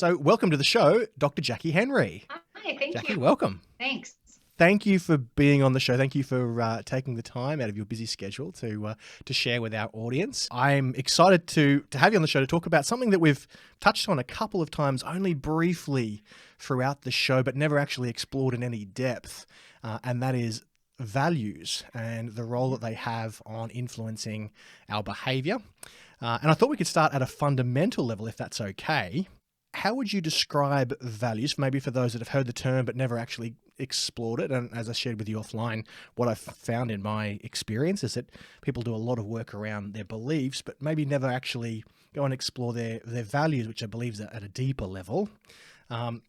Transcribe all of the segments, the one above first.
So welcome to the show, Dr. Jackie Henry. Hi, thank Jackie, you. welcome. Thanks. Thank you for being on the show. Thank you for taking the time out of your busy schedule to share with our audience. I'm excited to have you on the show to talk about something that we've touched on a couple of times, only briefly throughout the show, but never actually explored in any depth, and that is values and the role that they have on influencing our behaviour. And I thought we could start at a fundamental level, if that's okay. How would you describe values, maybe for those that have heard the term but never actually explored it? And as I shared with you offline, what I've found in my experience is that people do a lot of work around their beliefs, but maybe never actually go and explore their values, which I believe is at a deeper level. How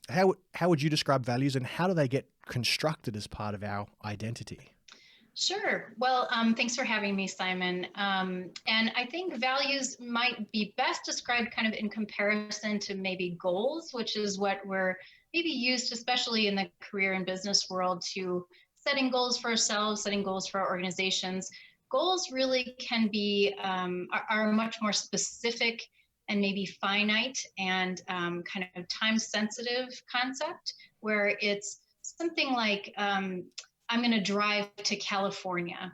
would you describe values, and how do they get constructed as part of our identity? Sure. Well, thanks for having me, Simon. And I think values might be best described kind of in comparison to maybe goals, which is what we're maybe used, especially in the career and business world, to setting goals for ourselves, setting goals for our organizations. Goals really can be, are a much more specific and maybe finite and kind of time sensitive concept, where it's something like, I'm going to drive to California,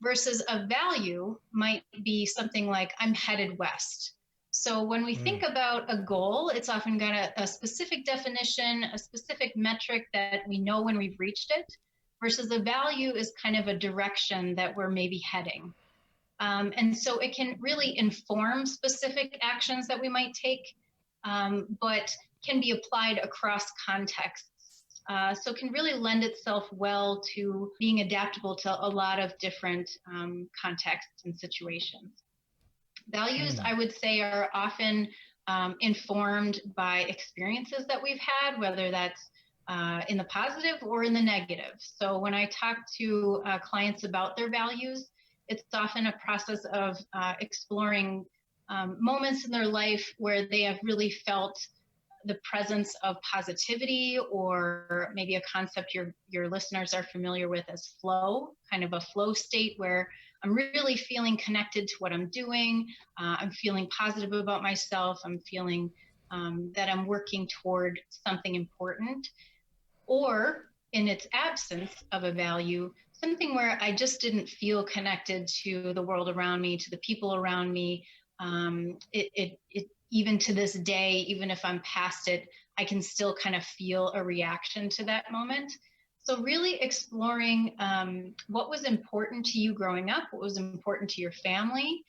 versus a value might be something like I'm headed west. So when we think about a goal, it's often got a specific definition, a specific metric that we know when we've reached it, versus a value is kind of a direction that we're maybe heading. And so it can really inform specific actions that we might take, but can be applied across contexts. So it can really lend itself well to being adaptable to a lot of different contexts and situations. Values, I would say, are often informed by experiences that we've had, whether that's in the positive or in the negative. So when I talk to clients about their values, it's often a process of exploring moments in their life where they have really felt the presence of positivity, or maybe a concept your listeners are familiar with as flow, kind of a flow state where I'm really feeling connected to what I'm doing. I'm feeling positive about myself. I'm feeling that I'm working toward something important. Or in its absence of a value, something where I just didn't feel connected to the world around me, to the people around me. It even to this day, even if I'm past it, I can still kind of feel a reaction to that moment. So really exploring what was important to you growing up, what was important to your family,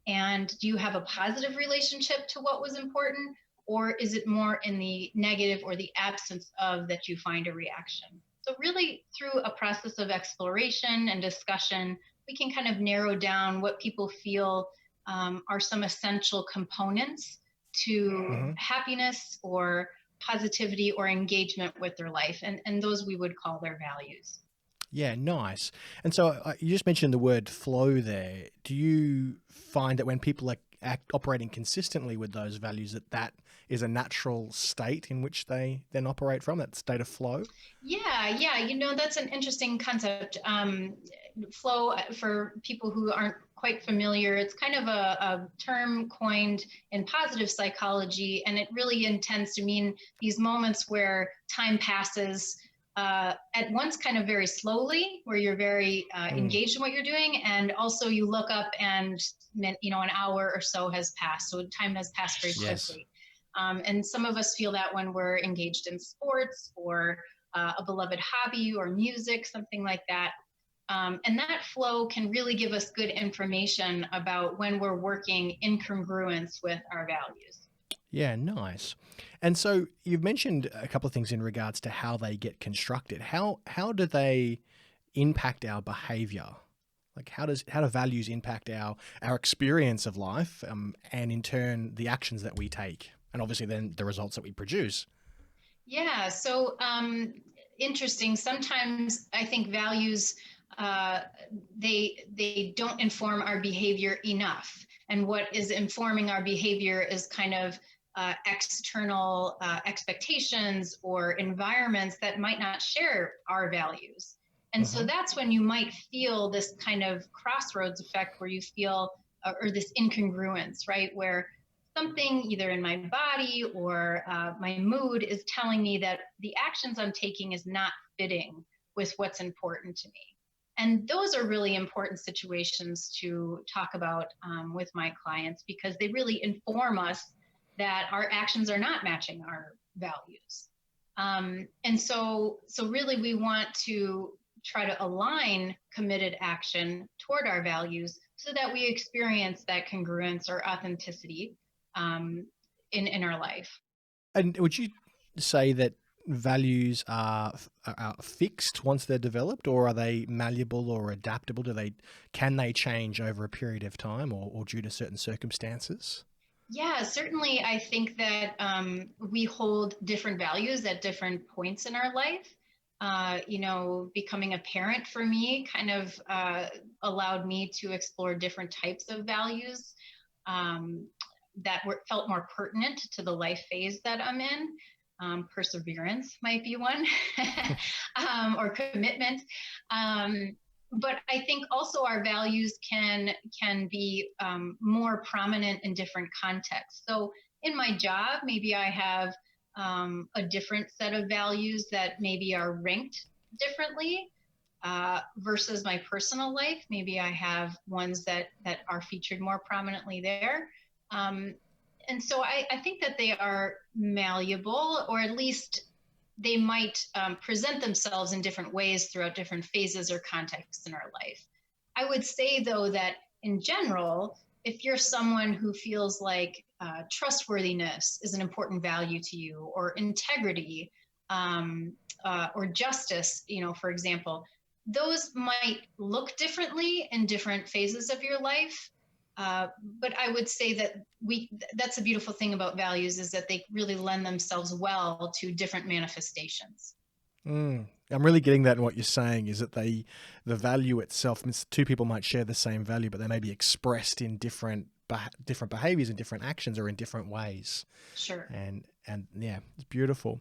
and do you have a positive relationship to what was important, or is it more in the negative or the absence of that you find a reaction? So really through a process of exploration and discussion, we can kind of narrow down what people feel are some essential components to happiness or positivity or engagement with their life. And those we would call their values. Yeah, nice. And so you just mentioned the word flow there. Do you find that when people are operating consistently with those values, that is a natural state in which they then operate from, that state of flow? Yeah. That's an interesting concept. Flow, for people who aren't quite familiar, it's kind of a term coined in positive psychology, and it really intends to mean these moments where time passes at once kind of very slowly, where you're very engaged in what you're doing, and also you look up and an hour or so has passed, so time has passed very Yes. quickly. And some of us feel that when we're engaged in sports or a beloved hobby or music, something like that. And that flow can really give us good information about when we're working in congruence with our values. Yeah, nice. And so you've mentioned a couple of things in regards to how they get constructed. How do they impact our behavior? Like how do values impact our experience of life, and in turn the actions that we take, and obviously then the results that we produce? Yeah, so interesting. Sometimes I think values uh, they don't inform our behavior enough, and what is informing our behavior is kind of external expectations or environments that might not share our values. And so that's when you might feel this kind of crossroads effect where you feel, or this incongruence, right? Where something either in my body or my mood is telling me that the actions I'm taking is not fitting with what's important to me. And those are really important situations to talk about with my clients, because they really inform us that our actions are not matching our values. And so really we want to try to align committed action toward our values so that we experience that congruence or authenticity um, in our life. And would you say that values are fixed once they're developed, or are they malleable or adaptable? Can they change over a period of time, or due to certain circumstances? Yeah, certainly. I think that we hold different values at different points in our life. Becoming a parent for me kind of allowed me to explore different types of values um, felt more pertinent to the life phase that I'm in. Perseverance might be one, or commitment. Um, but I think also our values can be more prominent in different contexts. So in my job, maybe I have a different set of values that maybe are ranked differently versus my personal life. Maybe I have ones that are featured more prominently there. Um, and so I think that they are malleable, or at least they might present themselves in different ways throughout different phases or contexts in our life. I would say, though, that in general, if you're someone who feels like trustworthiness is an important value to you, or integrity, or justice, for example, those might look differently in different phases of your life. But I would say that that's a beautiful thing about values, is that they really lend themselves well to different manifestations. I'm really getting that in what you're saying, is that the value itself, I mean, two people might share the same value, but they may be expressed in different behaviors and different actions, or in different ways. Sure. And yeah, it's beautiful.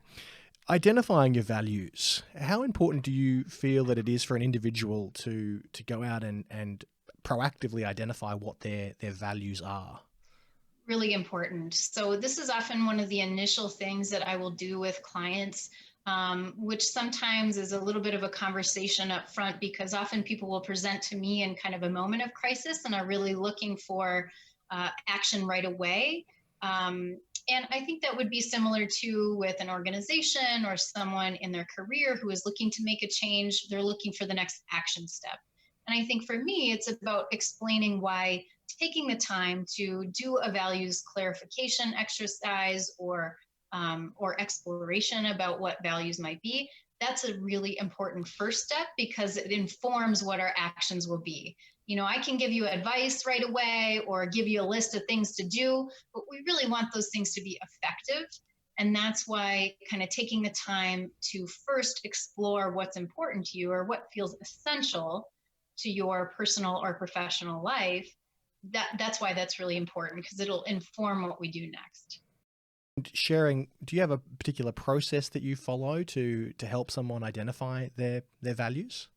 Identifying your values. How important do you feel that it is for an individual to go out and proactively identify what their values are? Really important. So this is often one of the initial things that I will do with clients, which sometimes is a little bit of a conversation up front, because often people will present to me in kind of a moment of crisis and are really looking for action right away. And I think that would be similar to with an organization or someone in their career who is looking to make a change. They're looking for the next action step. And I think for me, it's about explaining why taking the time to do a values clarification exercise, or exploration about what values might be, that's a really important first step, because it informs what our actions will be. I can give you advice right away or give you a list of things to do, but we really want those things to be effective. And that's why kind of taking the time to first explore what's important to you, or what feels essential to your personal or professional life, that's why that's really important, because it'll inform what we do next. Sharing, do you have a particular process that you follow to help someone identify their values?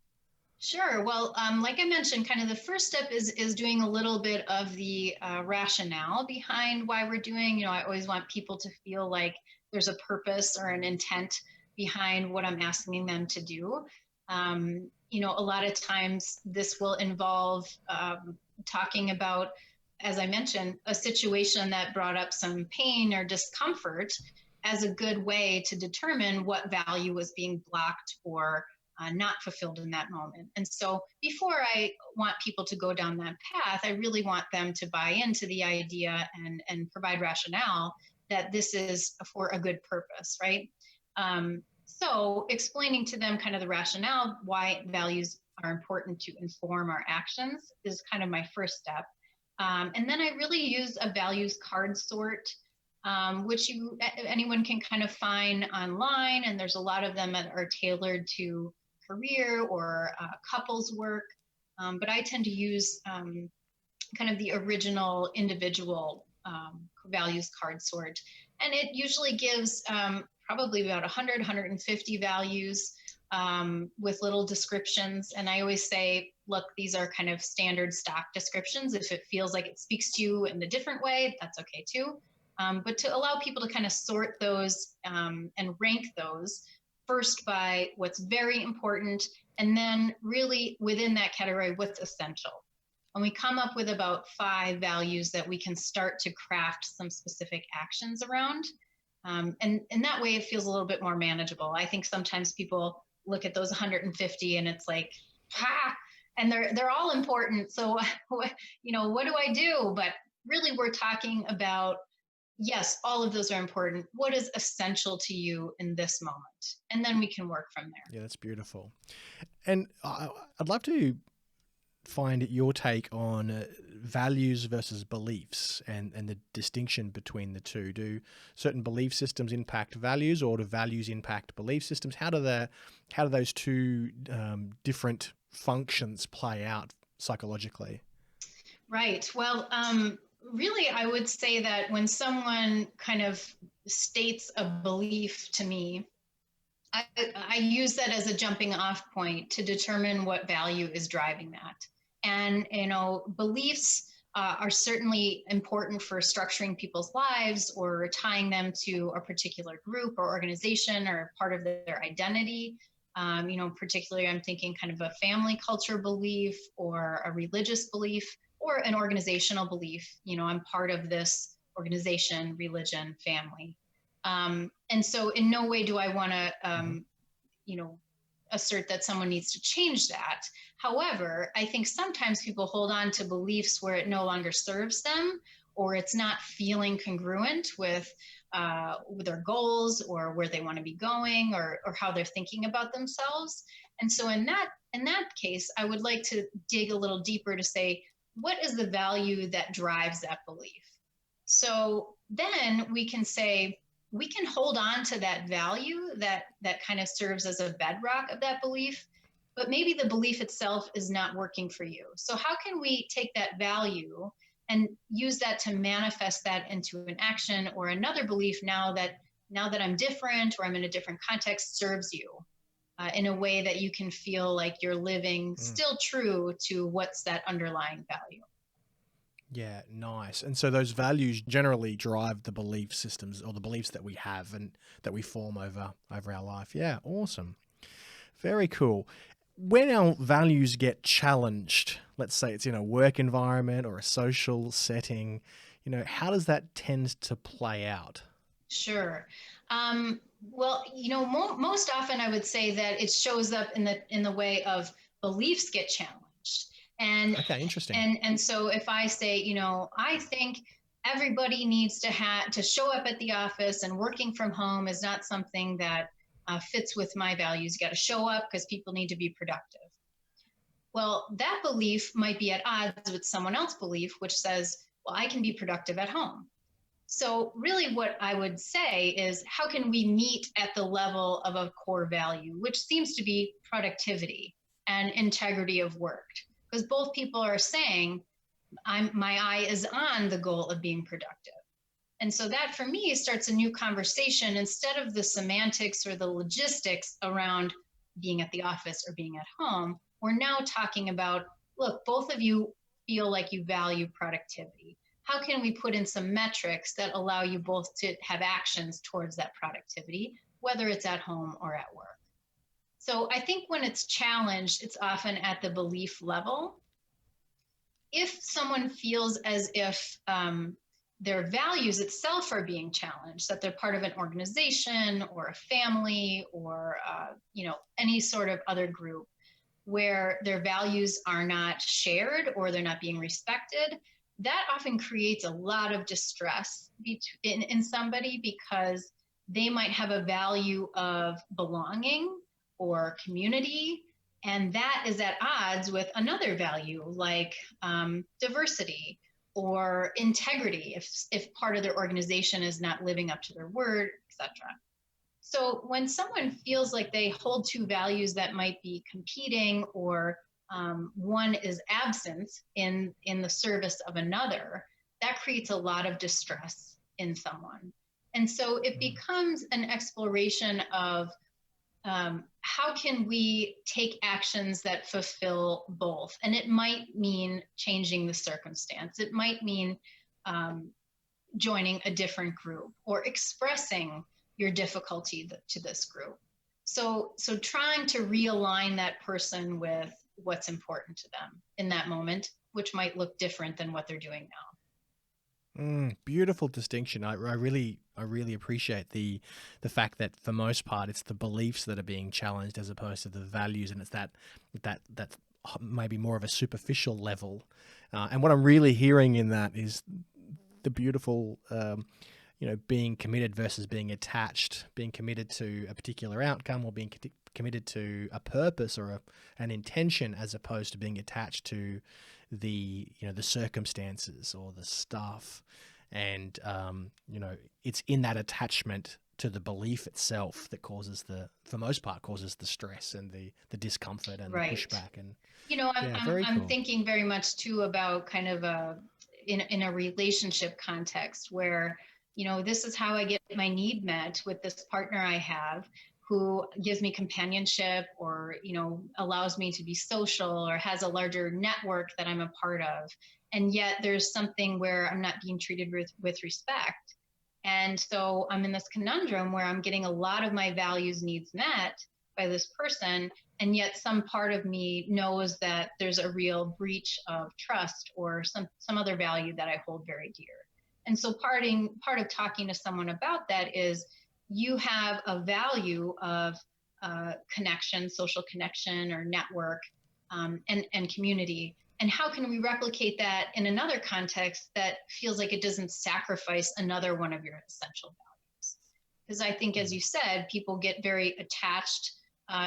Sure. Well, like I mentioned, kind of the first step is doing a little bit of the rationale behind why we're doing. I always want people to feel like there's a purpose or an intent behind what I'm asking them to do. A lot of times this will involve talking about, as I mentioned, a situation that brought up some pain or discomfort, as a good way to determine what value was being blocked or not fulfilled in that moment. And so before I want people to go down that path, I really want them to buy into the idea and provide rationale that this is for a good purpose, right? So explaining to them kind of the rationale why values are important to inform our actions is kind of my first step. And then I really use a values card sort, which anyone can kind of find online. And there's a lot of them that are tailored to career or couples work. But I tend to use kind of the original individual values card sort. And it usually gives probably about 100, 150 values with little descriptions. And I always say, look, these are kind of standard stock descriptions. If it feels like it speaks to you in a different way, that's okay too. But to allow people to kind of sort those and rank those first by what's very important, and then really within that category, what's essential. And we come up with about 5 values that we can start to craft some specific actions around. And that way it feels a little bit more manageable. I think sometimes people look at those 150 and it's like, ha, and they're all important. So, what do I do? But really we're talking about, yes, all of those are important. What is essential to you in this moment? And then we can work from there. Yeah, that's beautiful. And I'd love to find your take on values versus beliefs and the distinction between the two. Do certain belief systems impact values, or do values impact belief systems? How do those two different functions play out psychologically? Right. Well, really, I would say that when someone kind of states a belief to me, I use that as a jumping off point to determine what value is driving that. And, beliefs are certainly important for structuring people's lives or tying them to a particular group or organization or part of their identity. Particularly I'm thinking kind of a family culture belief or a religious belief or an organizational belief. I'm part of this organization, religion, family. And so in no way do I want to, assert that someone needs to change that. However, I think sometimes people hold on to beliefs where it no longer serves them, or it's not feeling congruent with their goals or where they want to be going, or how they're thinking about themselves. And so in that case, I would like to dig a little deeper to say, what is the value that drives that belief? So then we can say, we can hold on to that value that kind of serves as a bedrock of that belief, but maybe the belief itself is not working for you. So how can we take that value and use that to manifest that into an action or another belief now that I'm different or I'm in a different context serves you in a way that you can feel like you're living still true to what's that underlying value. Yeah, nice. And so those values generally drive the belief systems or the beliefs that we have and that we form over our life. Yeah, awesome. Very cool. When our values get challenged, let's say it's in a work environment or a social setting, how does that tend to play out? Sure. Well, most often I would say that it shows up in the way of beliefs get challenged. And Okay, interesting. and so if I say, I think everybody needs to show up at the office, and working from home is not something that fits with my values. You got to show up because people need to be productive. Well, that belief might be at odds with someone else's belief, which says, well, I can be productive at home. So really what I would say is, how can we meet at the level of a core value, which seems to be productivity and integrity of work? Because both people are saying, my eye is on the goal of being productive. And so that for me starts a new conversation instead of the semantics or the logistics around being at the office or being at home. We're now talking about, look, both of you feel like you value productivity. How can we put in some metrics that allow you both to have actions towards that productivity, whether it's at home or at work? So I think when it's challenged, it's often at the belief level. If someone feels as if their values itself are being challenged, that they're part of an organization or a family or any sort of other group where their values are not shared or they're not being respected, that often creates a lot of distress in somebody, because they might have a value of belonging or community, and that is at odds with another value like diversity or integrity, if part of their organization is not living up to their word, etc. So when someone feels like they hold two values that might be competing, or one is absent in the service of another, that creates a lot of distress in someone. And so it becomes an exploration of how can we take actions that fulfill both? And it might mean changing the circumstance. It might mean um, joining a different group or expressing your difficulty to this group. So trying to realign that person with what's important to them in that moment, which might look different than what they're doing now. Beautiful distinction. I really appreciate the fact that for most part it's the beliefs that are being challenged as opposed to the values, and it's that maybe more of a superficial level. And what I'm really hearing in that is the beautiful, being committed versus being attached, being committed to a particular outcome or being committed to a purpose or an intention, as opposed to being attached to the circumstances or the stuff. And it's in that attachment to the belief itself that for most part causes the stress and the discomfort and Right. the pushback. And I'm, yeah, I'm, very I'm cool. thinking very much too about kind of in a relationship context where, this is how I get my need met with this partner I have, who gives me companionship or, allows me to be social or has a larger network that I'm a part of. And yet there's something where I'm not being treated with respect. And so I'm in this conundrum where I'm getting a lot of my values needs met by this person, and yet some part of me knows that there's a real breach of trust or some other value that I hold very dear. And so part of talking to someone about that is, you have a value of connection, social connection or network, and community. And how can we replicate that in another context that feels like it doesn't sacrifice another one of your essential values? Because I think, as you said, people get very attached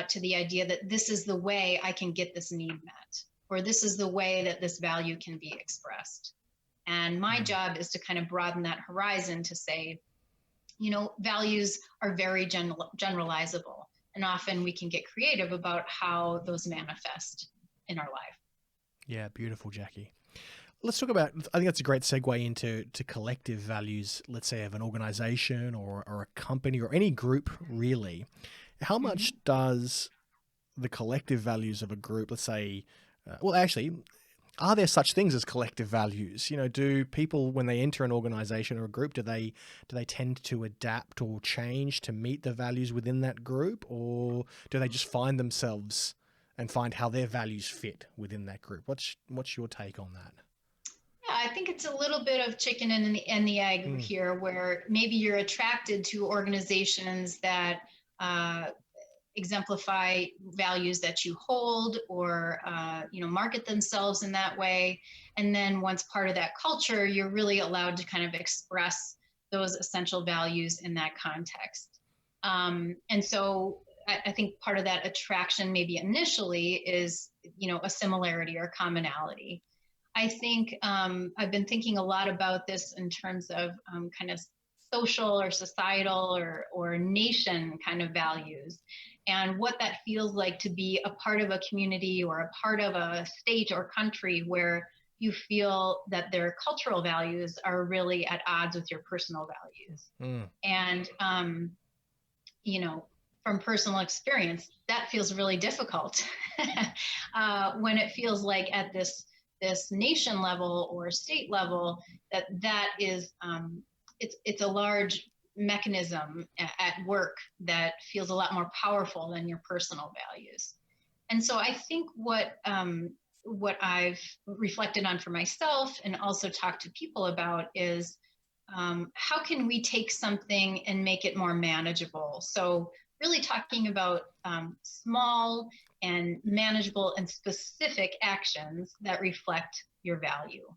to the idea that this is the way I can get this need met, or this is the way that this value can be expressed. And my job is to kind of broaden that horizon to say, values are very generalizable, and often we can get creative about how those manifest in our life. Yeah, beautiful, Jackie. Let's talk about, I think that's a great segue into collective values, let's say of an organization or a company or any group, really. How much Mm-hmm. does the collective values of a group, let's say, well, actually, are there such things as collective values? Do people, when they enter an organization or a group, do they tend to adapt or change to meet the values within that group, or do they just find themselves and find how their values fit within that group? What's your take on that? Yeah, I think it's a little bit of chicken and the egg Mm, here, where maybe you're attracted to organizations that uh, exemplify values that you hold, or market themselves in that way. And then once part of that culture, you're really allowed to kind of express those essential values in that context. And so I think part of that attraction maybe initially is, a similarity or commonality. I think I've been thinking a lot about this in terms of kind of social or societal or nation kind of values, and what that feels like to be a part of a community or a part of a state or country where you feel that their cultural values are really at odds with your personal values. mm, And, you know, from personal experience, that feels really difficult when it feels like at this nation level or state level that is it's a large mechanism at work that feels a lot more powerful than your personal values. And so I think what I've reflected on for myself and also talked to people about is how can we take something and make it more manageable? So really talking about small and manageable and specific actions that reflect your value.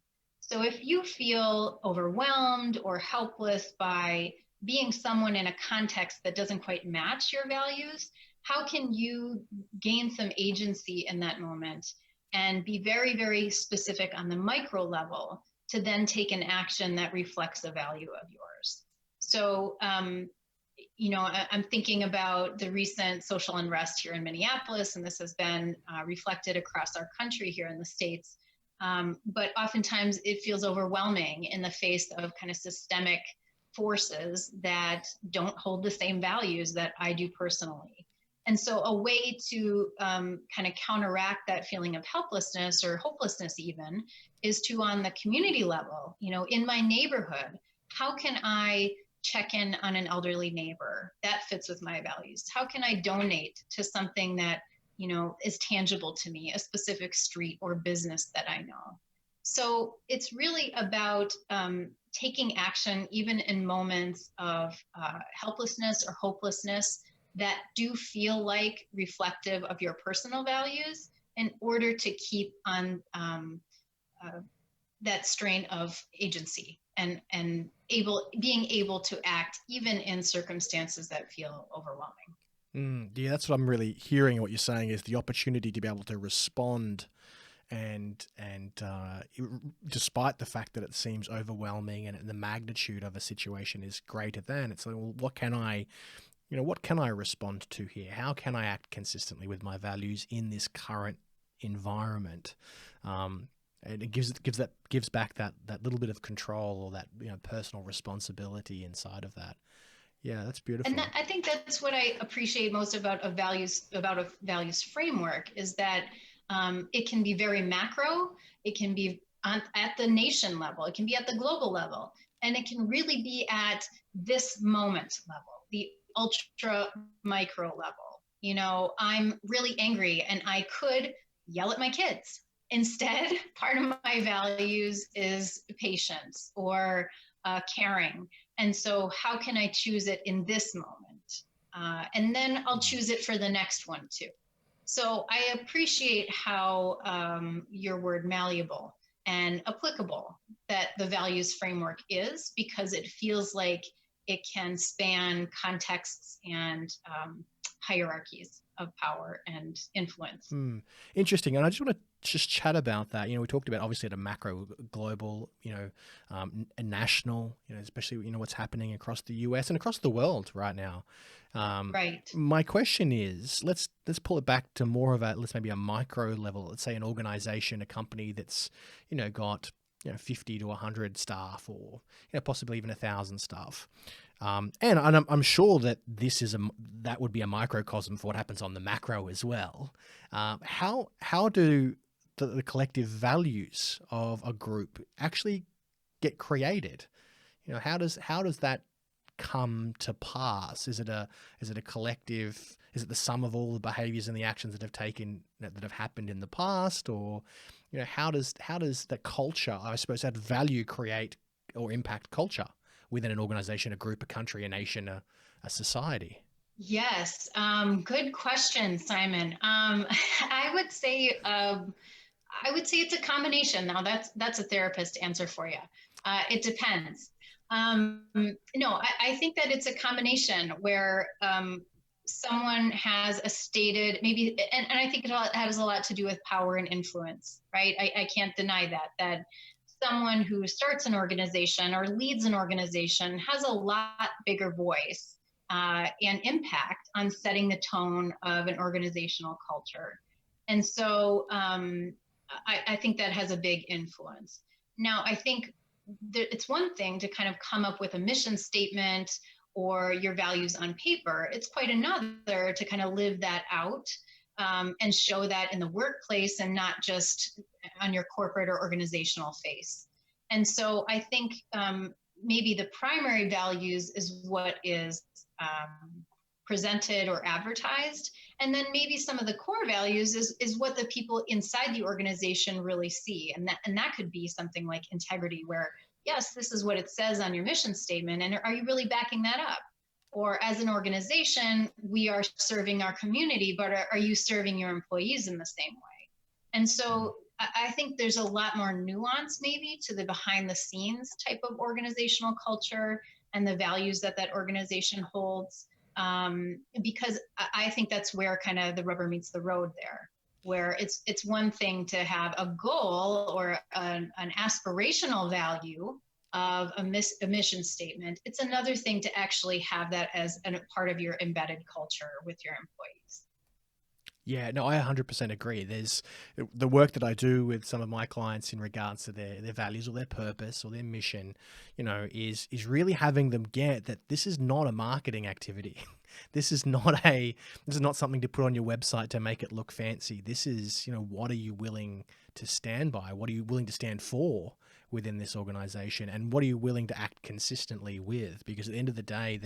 So if you feel overwhelmed or helpless by being someone in a context that doesn't quite match your values, how can you gain some agency in that moment and be very, very specific on the micro level to then take an action that reflects a value of yours? So, I'm thinking about the recent social unrest here in Minneapolis, and this has been reflected across our country here in the States. But oftentimes it feels overwhelming in the face of kind of systemic forces that don't hold the same values that I do personally. And so a way to kind of counteract that feeling of helplessness or hopelessness even is to, on the community level, in my neighborhood, how can I check in on an elderly neighbor that fits with my values? How can I donate to something that, is tangible to me, a specific street or business that I know? So it's really about taking action, even in moments of helplessness or hopelessness that do feel like reflective of your personal values, in order to keep on uh, that strain of agency and being able to act even in circumstances that feel overwhelming. Yeah, that's what I'm really hearing. What you're saying is the opportunity to be able to respond, and despite the fact that it seems overwhelming and the magnitude of a situation is greater than, it's like, well, what can I respond to here? How can I act consistently with my values in this current environment? And it gives back that little bit of control, or that personal responsibility inside of that. Yeah, that's And beautiful. I think that's what I appreciate most about a values framework, is that it can be very macro. It can be at the nation level. It can be at the global level, and it can really be at this moment level, the ultra micro level. I'm really angry, and I could yell at my kids. Instead, part of my values is patience or caring. And so, how can I choose it in this moment? And then I'll choose it for the next one too. So, I appreciate how your word malleable and applicable that the values framework is, because it feels like it can span contexts and hierarchies of power and influence. Interesting. And I just want to just chat about that. We talked about, obviously, at a macro, global, a national, especially, what's happening across the US and across the world right now. Right. My question is, let's pull it back to more of let's maybe a micro level. Let's say an organization, a company that's, got, 50 to 100 staff, or, possibly even 1,000 staff. And I'm sure that that would be a microcosm for what happens on the macro as well. How do the collective values of a group actually get created? How does that come to pass? Is it a collective? Is it the sum of all the behaviors and the actions that have happened in the past? Or how does the culture, I suppose, that value create or impact culture within an organization, a group, a country, a nation, a society? Yes, good question, Simon. I would say it's a combination. Now, that's a therapist answer for you. It depends. No, I think that it's a combination where someone has a stated, maybe, and I think it has a lot to do with power and influence, right? I can't deny that someone who starts an organization or leads an organization has a lot bigger voice and impact on setting the tone of an organizational culture. And so I think that has a big influence. Now, I think it's one thing to kind of come up with a mission statement or your values on paper. It's quite another to kind of live that out and show that in the workplace, and not just on your corporate or organizational face. And so I think maybe the primary values is what is presented or advertised. And then maybe some of the core values is what the people inside the organization really see. And that could be something like integrity, where, yes, this is what it says on your mission statement. And are you really backing that up? Or as an organization, we are serving our community, but are you serving your employees in the same way? And so I think there's a lot more nuance maybe to the behind the scenes type of organizational culture and the values that organization holds. Because I think that's where kind of the rubber meets the road there, where it's one thing to have a goal or an aspirational value of a mission statement. It's another thing to actually have that as a part of your embedded culture with your employees. Yeah, no, I 100% agree. There's the work that I do with some of my clients in regards to their values or their purpose or their mission, is really having them get that this is not a marketing activity. This is not something to put on your website to make it look fancy. This is, what are you willing to stand by? What are you willing to stand for within this organization? And what are you willing to act consistently with? Because at the end of the day,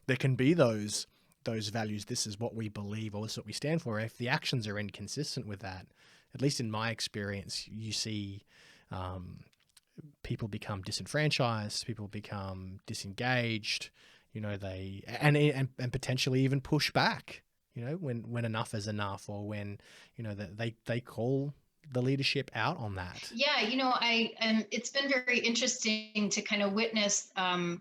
there can be those values, this is what we believe or this is what we stand for. If the actions are inconsistent with that, at least in my experience, you see people become disenfranchised, people become disengaged, they and potentially even push back, when enough is enough, or when, they call the leadership out on that. Yeah, it's been very interesting to kind of witness the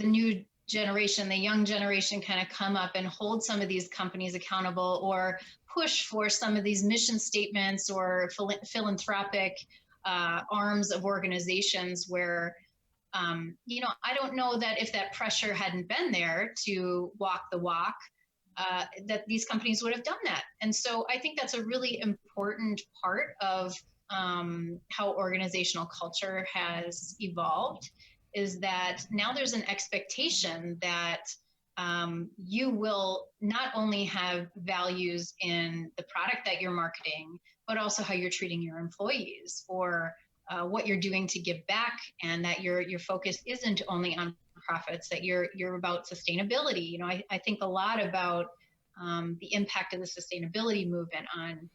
new generation, the young generation, kind of come up and hold some of these companies accountable, or push for some of these mission statements or philanthropic arms of organizations where, I don't know that if that pressure hadn't been there to walk the walk, that these companies would have done that. And so I think that's a really important part of how organizational culture has evolved, is that now there's an expectation that you will not only have values in the product that you're marketing, but also how you're treating your employees, or what you're doing to give back, and that your focus isn't only on profits, that you're about sustainability. I think a lot about the impact of the sustainability movement on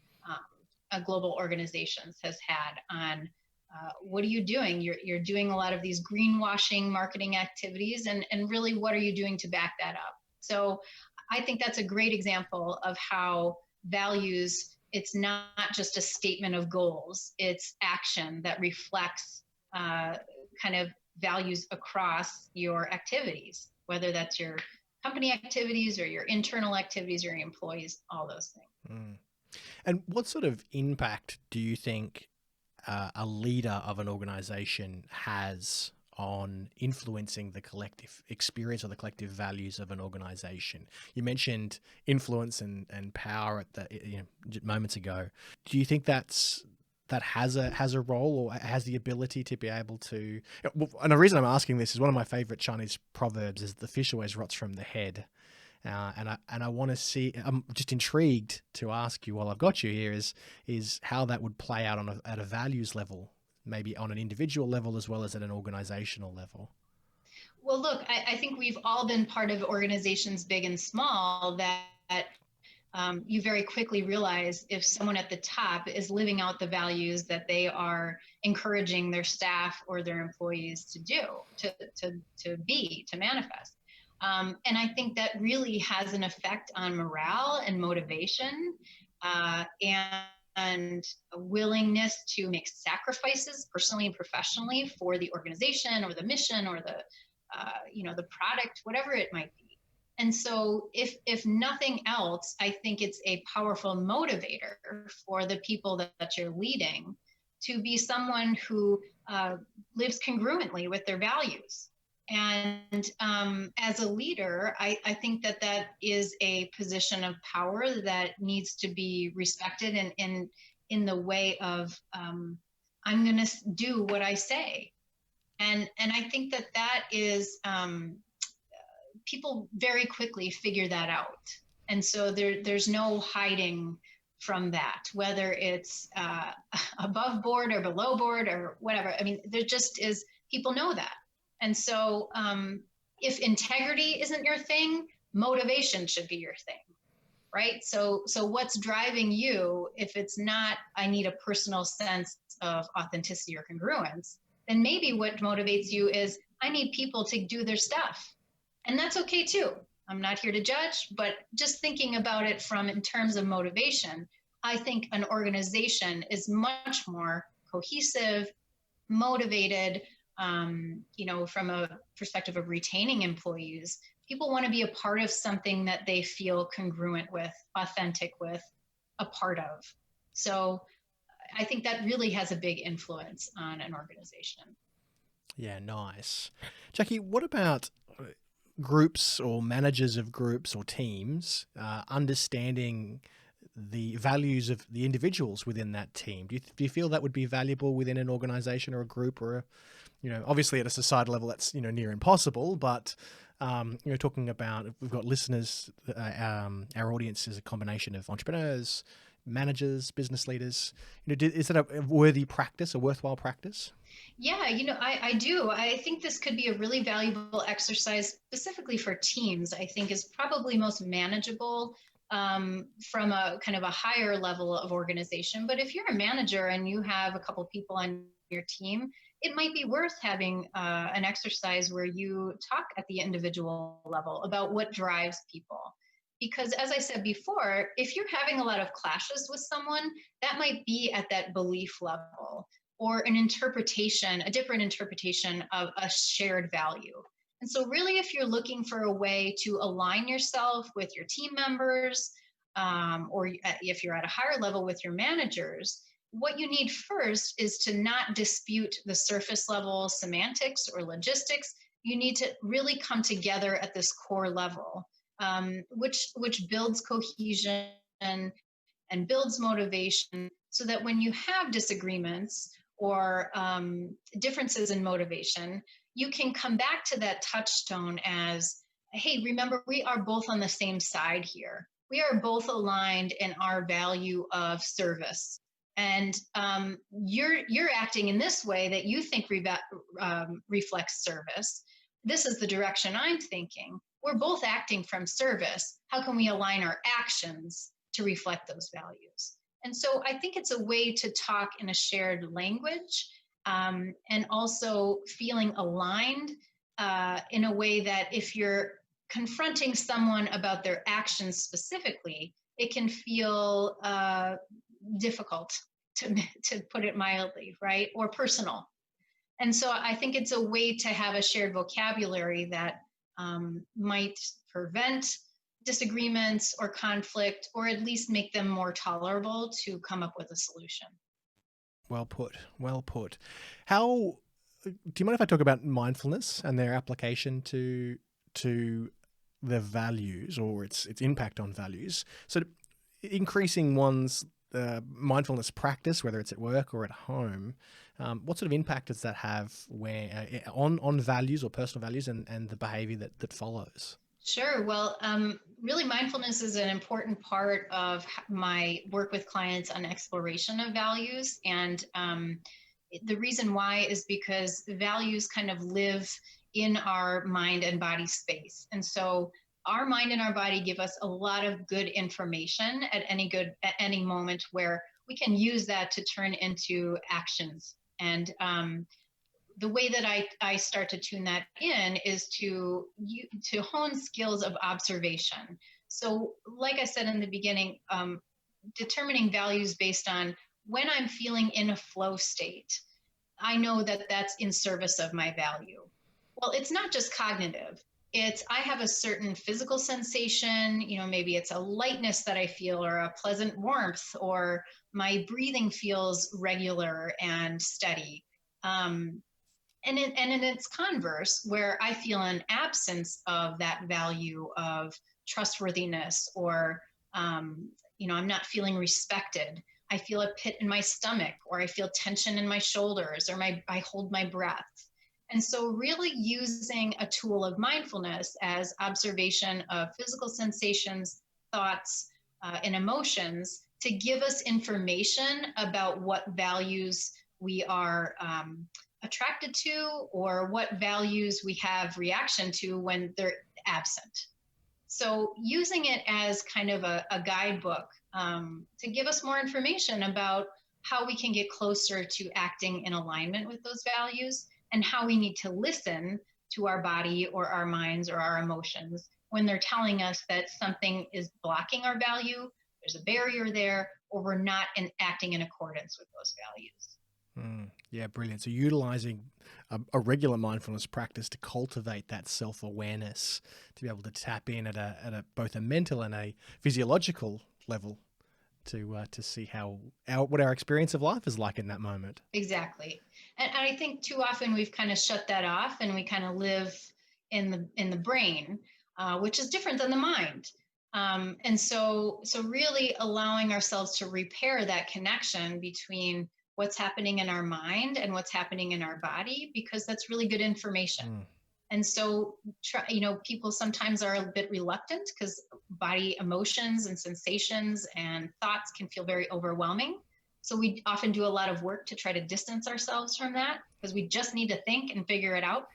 global organizations has had on what are you doing? You're doing a lot of these greenwashing marketing activities, and really, what are you doing to back that up? So I think that's a great example of how values, it's not just a statement of goals, it's action that reflects kind of values across your activities, whether that's your company activities or your internal activities or your employees, all those things. Mm. And what sort of impact do you think a leader of an organization has on influencing the collective experience or the collective values of an organization? You mentioned influence and power at the moments ago. Do you think that has a role, or has the ability to be able to? And the reason I'm asking this is one of my favorite Chinese proverbs is the fish always rots from the head. And I want to see. I'm just intrigued to ask you, while I've got you here, is how that would play out at a values level, maybe on an individual level as well as at an organizational level. Well, look, I think we've all been part of organizations, big and small, that you very quickly realize if someone at the top is living out the values that they are encouraging their staff or their employees to do, to manifest. And I think that really has an effect on morale and motivation, and a willingness to make sacrifices personally and professionally for the organization or the mission or the product, whatever it might be. And so if nothing else, I think it's a powerful motivator for the people that you're leading to be someone who lives congruently with their values. And as a leader, I think that is a position of power that needs to be respected in the way of I'm going to do what I say. And I think that is people very quickly figure that out. And so there's no hiding from that, whether it's above board or below board or whatever. I mean, there just is, people know that. And so if integrity isn't your thing, motivation should be your thing, right? So what's driving you, if it's not, I need a personal sense of authenticity or congruence, then maybe what motivates you is, I need people to do their stuff. And that's okay too. I'm not here to judge, but just thinking about it in terms of motivation, I think an organization is much more cohesive, motivated, from a perspective of retaining employees. People want to be a part of something that they feel congruent with, authentic with, a part of. So I think that really has a big influence on an organization. Yeah, nice. Jackie, what about groups or managers of groups or teams understanding the values of the individuals within that team? Do you feel that would be valuable within an organization or a group or a, obviously at a societal level that's, near impossible, but talking about, if we've got listeners, our audience is a combination of entrepreneurs, managers, business leaders. Is that a worthy practice, a worthwhile practice? Yeah, I do. I think this could be a really valuable exercise specifically for teams. I think is probably most manageable from a kind of a higher level of organization. But if you're a manager and you have a couple people on your team, it might be worth having an exercise where you talk at the individual level about what drives people. Because as I said before, if you're having a lot of clashes with someone, that might be at that belief level or an interpretation, a different interpretation of a shared value. And so, really, if you're looking for a way to align yourself with your team members, or if you're at a higher level with your managers, what you need first is to not dispute the surface level semantics or logistics. You need to really come together at this core level, which builds cohesion and builds motivation so that when you have disagreements or differences in motivation, you can come back to that touchstone as, hey, remember, we are both on the same side here. We are both aligned in our value of service. And you're acting in this way that you think reflects service. This is the direction I'm thinking. We're both acting from service. How can we align our actions to reflect those values? And so I think it's a way to talk in a shared language, and also feeling aligned in a way that if you're confronting someone about their actions specifically, it can feel difficult, to put it mildly, right? Or personal. And so I think it's a way to have a shared vocabulary that might prevent disagreements or conflict, or at least make them more tolerable to come up with a solution. Well put. Well put. How do you mind if I talk about mindfulness and their application to the values or its impact on values? So, increasing one's mindfulness practice, whether it's at work or at home, what sort of impact does that have on values or personal values and the behavior that follows? Sure. Well, really, mindfulness is an important part of my work with clients on exploration of values. And the reason why is because values kind of live in our mind and body space. And so our mind and our body give us a lot of good information at any moment, where we can use that to turn into actions. And the way that I start to tune that in is to hone skills of observation. So, like I said in the beginning, determining values based on when I'm feeling in a flow state, I know that that's in service of my value. Well, it's not just cognitive. It's I have a certain physical sensation, maybe it's a lightness that I feel or a pleasant warmth, or my breathing feels regular and steady. And in its converse, where I feel an absence of that value of trustworthiness, or I'm not feeling respected. I feel a pit in my stomach, or I feel tension in my shoulders, or I hold my breath. And so, really using a tool of mindfulness as observation of physical sensations, thoughts, and emotions to give us information about what values we are attracted to, or what values we have reaction to when they're absent. So using it as kind of a guidebook to give us more information about how we can get closer to acting in alignment with those values, and how we need to listen to our body or our minds or our emotions when they're telling us that something is blocking our value, there's a barrier there, or we're not acting in accordance with those values. Yeah, brilliant. So utilizing a regular mindfulness practice to cultivate that self-awareness, to be able to tap in at a both a mental and a physiological level to see what our experience of life is like in that moment. Exactly. And I think too often we've kind of shut that off, and we kind of live in the brain, which is different than the mind. And so really allowing ourselves to repair that connection between what's happening in our mind and what's happening in our body, because that's really good information. Mm. And so, people sometimes are a bit reluctant because body emotions and sensations and thoughts can feel very overwhelming. So we often do a lot of work to try to distance ourselves from that because we just need to think and figure it out.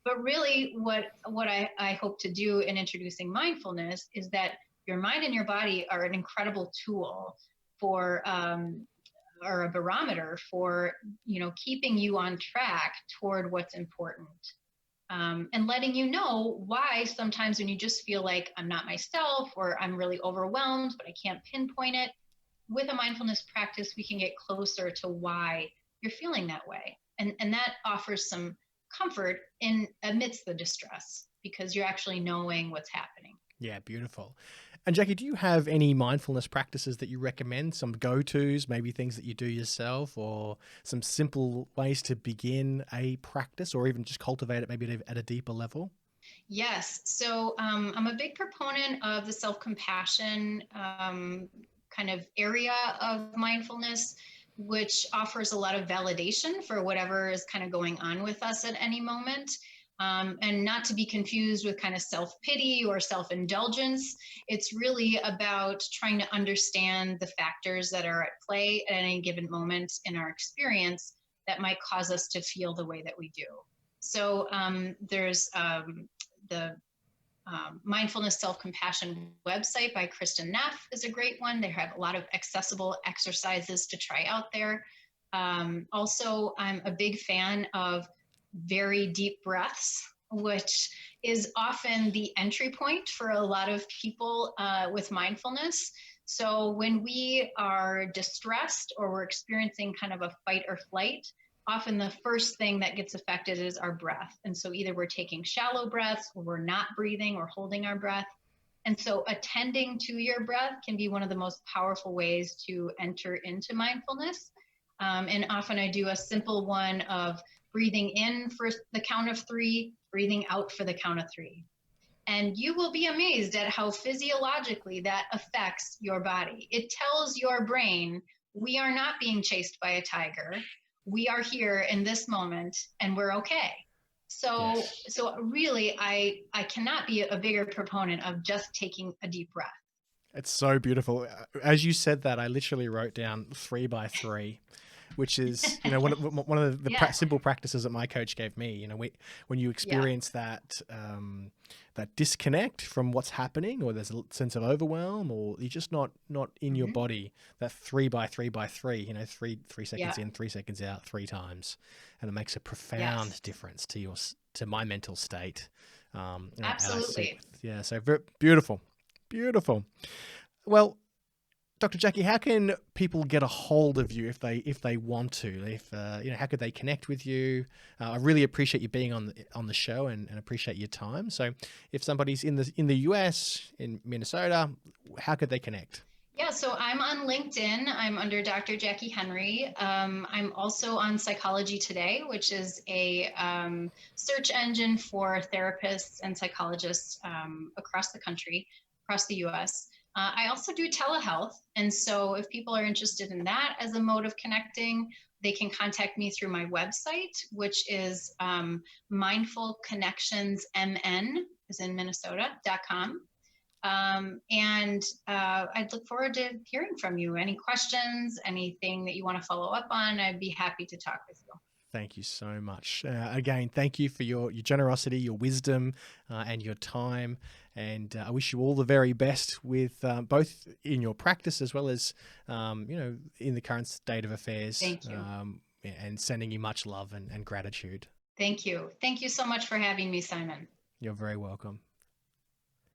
But really, what I hope to do in introducing mindfulness is that your mind and your body are an incredible tool for or a barometer for keeping you on track toward what's important, and letting you know why sometimes when you just feel like I'm not myself or I'm really overwhelmed but I can't pinpoint it. With a mindfulness practice, we can get closer to why you're feeling that way, and that offers some comfort in amidst the distress because you're actually knowing what's happening. Yeah, beautiful. And Jackie, do you have any mindfulness practices that you recommend? Some go-tos, maybe things that you do yourself, or some simple ways to begin a practice, or even just cultivate it maybe at a deeper level? Yes. So I'm a big proponent of the self-compassion kind of area of mindfulness, which offers a lot of validation for whatever is kind of going on with us at any moment. And not to be confused with kind of self-pity or self-indulgence. It's really about trying to understand the factors that are at play at any given moment in our experience that might cause us to feel the way that we do. So there's the Mindfulness Self-Compassion website by Kristen Neff is a great one. They have a lot of accessible exercises to try out there. Also, I'm a big fan of very deep breaths, which is often the entry point for a lot of people with mindfulness. So when we are distressed or we're experiencing kind of a fight or flight, often the first thing that gets affected is our breath. And so either we're taking shallow breaths or we're not breathing or holding our breath. And so attending to your breath can be one of the most powerful ways to enter into mindfulness. And often I do a simple one of breathing in for the count of 3, breathing out for the count of 3. And you will be amazed at how physiologically that affects your body. It tells your brain, we are not being chased by a tiger. We are here in this moment and we're okay. So, Yes. so really, I cannot be a bigger proponent of just taking a deep breath. It's so beautiful. As you said that, I literally wrote down 3 by 3, which is, one of the Yeah, simple practices that my coach gave me. When you yeah, experience that that disconnect from what's happening, or there's a sense of overwhelm, or you're just not in your hmm, body, that 3 by 3 by 3, three yeah, seconds in, 3 seconds out, 3 times, and it makes a yes, profound difference to my mental state. And I sit absolutely. with, yeah, so very beautiful, beautiful. Well, Dr. Jackie, how can people get a hold of you if they want to? If how could they connect with you? I really appreciate you being on the show and appreciate your time. So, if somebody's in the US, in Minnesota, how could they connect? Yeah, so I'm on LinkedIn. I'm under Dr. Jackie Henry. I'm also on Psychology Today, which is a search engine for therapists and psychologists across the country, across the US. I also do telehealth. And so if people are interested in that as a mode of connecting, they can contact me through my website, which is mindfulconnectionsmn, is in Minnesota.com. And I'd look forward to hearing from you. Any questions, anything that you want to follow up on, I'd be happy to talk with you. Thank you so much. Again, thank you for your generosity, your wisdom, and your time. And I wish you all the very best with both in your practice as well as, in the current state of affairs. Thank you. And sending you much love and gratitude. Thank you. Thank you so much for having me, Simon. You're very welcome.